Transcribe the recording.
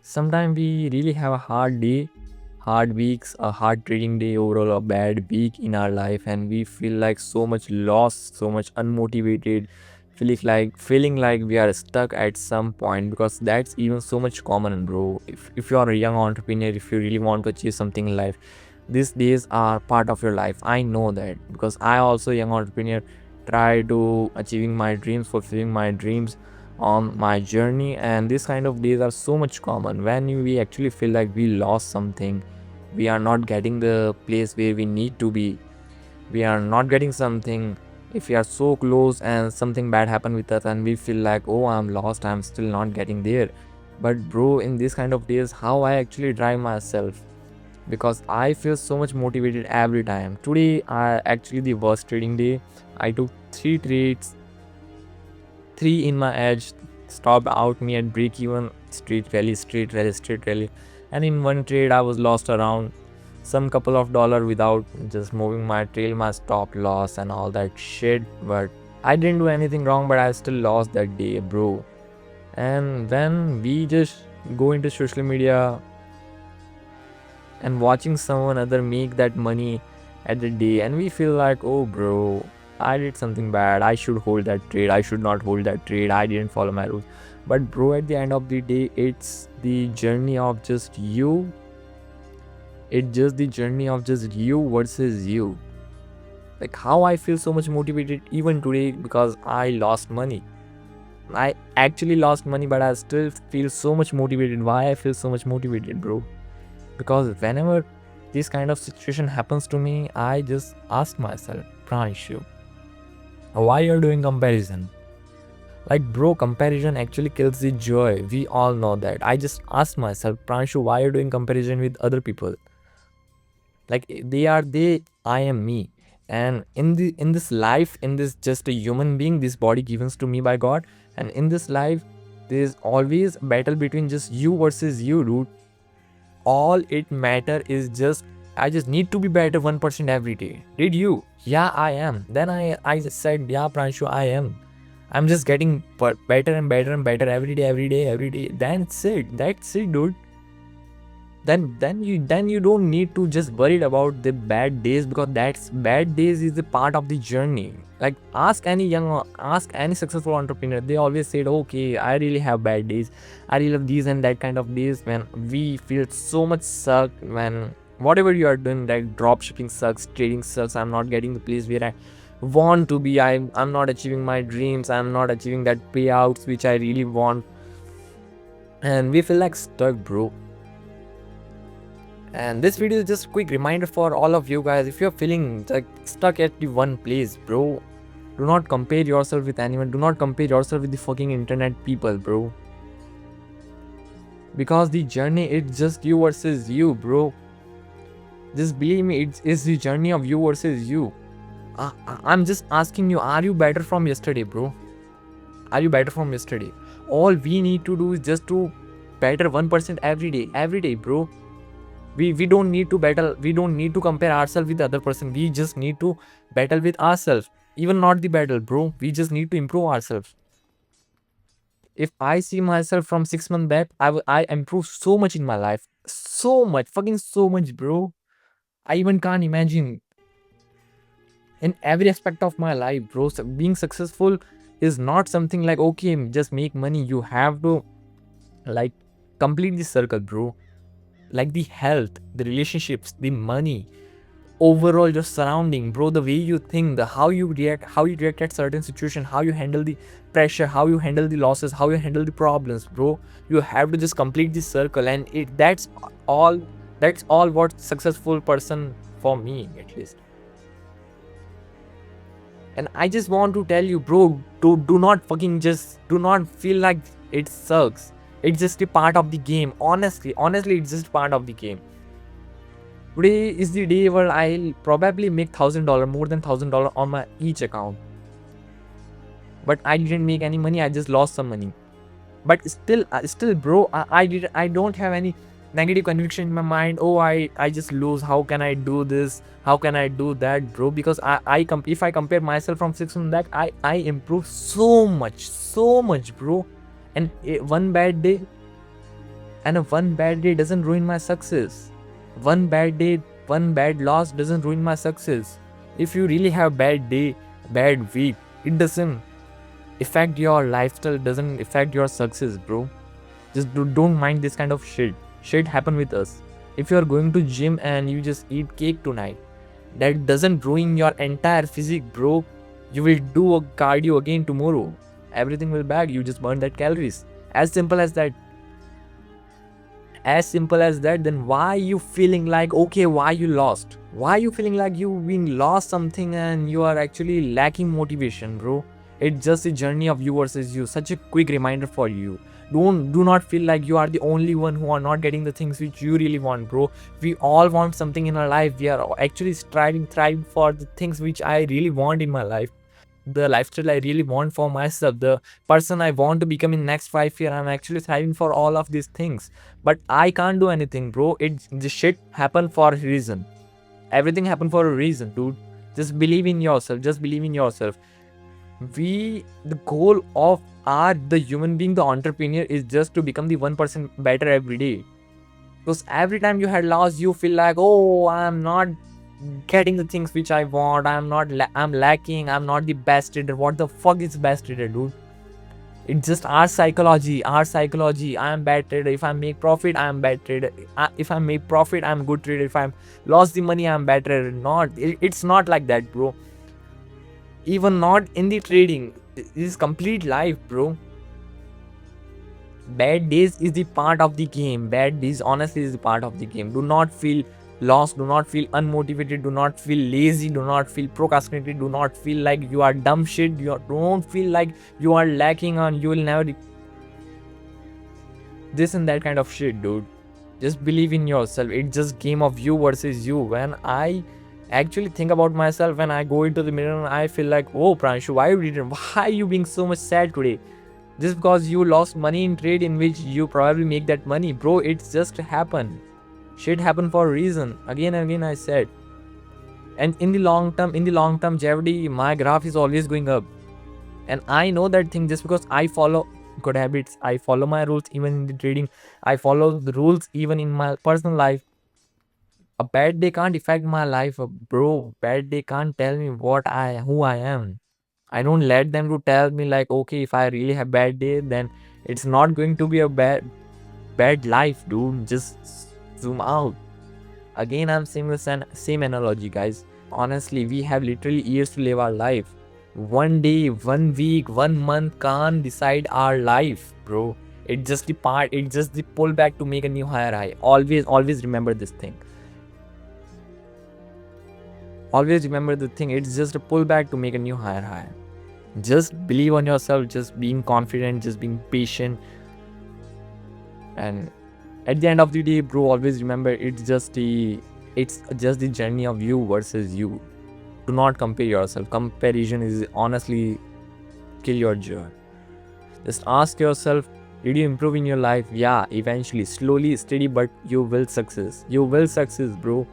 Sometimes we really have a hard day, hard weeks, a hard trading day, overall a bad week in our life, and we feel like so much lost, so much unmotivated, feeling like we are stuck at some point, because that's even so much common, bro. If you are a young entrepreneur, if you really want to achieve something in life, these days are part of your life. I know that because I also a young entrepreneur, try to achieving my dreams, fulfilling my dreams on my journey, and these kind of days are so much common when we actually feel like we lost something, we are not getting the place where we need to be, we are not getting something. If we are so close and something bad happened with us and we feel like, oh, I'm lost, I'm still not getting there. But bro, in these kind of days, how I actually drive myself, because I feel so much motivated every time. Today I actually the worst trading day. I took three trades, three in my edge, stopped out me at break even, straight rally, straight rally, straight rally. And in one trade, I was lost around some couple of dollar without just moving my trail, my stop loss, and all that shit. But I didn't do anything wrong, but I still lost that day, bro. And when we just go into social media and watching someone other make that money at the day, and we feel like, oh bro, I did something bad, I should hold that trade, I should not hold that trade, I didn't follow my rules. But bro, at the end of the day, it's the journey of just you, it's just the journey of just you versus you. Like how I feel so much motivated even today, because I lost money, I actually lost money, but I still feel so much motivated. Why I feel so much motivated, bro? Because whenever this kind of situation happens to me, I just ask myself, Pranshu, why you're doing comparison? Like bro, comparison actually kills the joy. We all know that. I just ask myself, Pranshu, why you're doing comparison with other people? Like they are they, I am me. And in this life, in this just a human being, this body given to me by God, and in this life, there's always a battle between just you versus you, dude. All it matter is just I just need to be better 1% every day. Did you? Yeah, I am. Then I just said, yeah, Pranshu, I am. I'm just getting better and better and better every day, every day, every day. That's it. That's it, dude. Then you don't need to just worried about the bad days, because that's bad days is a part of the journey. Like ask any successful entrepreneur, they always said, okay, I really have bad days, I really have these and that kind of days when we feel so much suck, when whatever you are doing, like drop shipping sucks, trading sucks, I'm not getting the place where I want to be, I'm not achieving my dreams, I'm not achieving that payouts which I really want, and we feel like stuck, bro. And this video is just a quick reminder for all of you guys. If you're feeling like stuck at the one place, bro, do not compare yourself with anyone. Do not compare yourself with the fucking internet people, bro. Because the journey it's just you versus you, bro. Just believe me, it's the journey of you versus you. I'm just asking you, are you better from yesterday, bro? Are you better from yesterday? All we need to do is just to better 1% every day, bro. We don't need to battle, we don't need to compare ourselves with the other person, we just need to battle with ourselves. Even not the battle, bro, we just need to improve ourselves. If I see myself from 6 months back, I improved so much in my life, so much, fucking so much, bro. I even can't imagine. In every aspect of my life, bro, being successful is not something like, okay, just make money. You have to like complete the circle, bro. Like the health, the relationships, the money, overall your surrounding, bro, the way you think, the how you react at certain situation, how you handle the pressure, how you handle the losses, how you handle the problems, bro. You have to just complete this circle, and it all that's all what successful person for me at least. And I just want to tell you, bro, do not fucking just do not feel like it sucks. It's just a part of the game. Honestly, it's just part of the game. Today is the day where I'll probably make $1,000, more than $1,000 on my each account. But I didn't make any money. I just lost some money. But still, bro, I don't have any negative conviction in my mind. Oh, I just lose. How can I do this? How can I do that, bro? Because if I compare myself from 6 months back, I improved so much, bro. And one bad day, And a one bad day doesn't ruin my success. One bad day, one bad loss doesn't ruin my success. If you really have bad day, bad week, it doesn't affect your lifestyle, doesn't affect your success, bro. Just don't mind this kind of shit. Shit happen with us. If you are going to gym and you just eat cake tonight, that doesn't ruin your entire physique, bro. You will do a cardio again tomorrow. Everything will back. You just burn that calories. As simple as that. As simple as that. Then why you feeling like, okay, why you lost? Why you feeling like you been lost something and you are actually lacking motivation, bro? It's just a journey of you versus you. Such a quick reminder for you. Do not feel like you are the only one who are not getting the things which you really want, bro. We all want something in our life. We are actually thriving for the things which I really want in my life, the lifestyle I really want for myself, the person I want to become in next 5 years. I'm actually thriving for all of these things, but I can't do anything, bro. This shit happened for a reason. Everything happened for a reason, dude. Just believe in yourself. Just believe in yourself. The goal of the human being, the entrepreneur, is just to become the 1% better every day. Because every time you had lost, you feel like, oh, I'm not getting the things which I want. I'm lacking. I'm not the best trader. What the fuck is best trader, dude? It's just our psychology. Our psychology. I am bad trader. If I make profit, I am bad trader. If I make profit, I'm good trader. If I'm lost the money, I'm bad trader. It's not like that, bro. Even not in the trading. This is complete life, bro. Bad days is the part of the game. Bad days honestly is the part of the game. Do not feel lost, do not feel unmotivated, do not feel lazy, do not feel procrastinated, do not feel like you are dumb shit, don't feel like you are lacking on, you will never this and that kind of shit, dude. Just believe in yourself. It's just game of you versus you. When I actually think about myself, when I go into the mirror and I feel like, oh Pranshu, why are you being so much sad today? Just because you lost money in trade in which you probably make that money, bro. It's just happened. Shit happened for a reason. Again and again I said. And in the long term, Javdi, my graph is always going up. And I know that thing just because I follow good habits. I follow my rules even in the trading. I follow the rules even in my personal life. A bad day can't affect my life, bro. Bad day can't tell me who I am. I don't let them to tell me like, okay, if I really have bad day, then it's not going to be a bad life, dude. Just zoom out. Again, I'm saying the same analogy, guys. Honestly, we have literally years to live our life. One day, 1 week, 1 month can't decide our life, bro. It's just the pullback to make a new higher high. Always remember this thing. Always remember the thing. It's just a pullback to make a new higher high. Just believe on yourself, just being confident, just being patient. And at the end of the day, bro, always remember it's just the journey of you versus you. Do not compare yourself. Comparison is honestly kill your joy. Just ask yourself, did you improve in your life? Yeah, eventually, slowly, steady, but you will success. You will success, bro.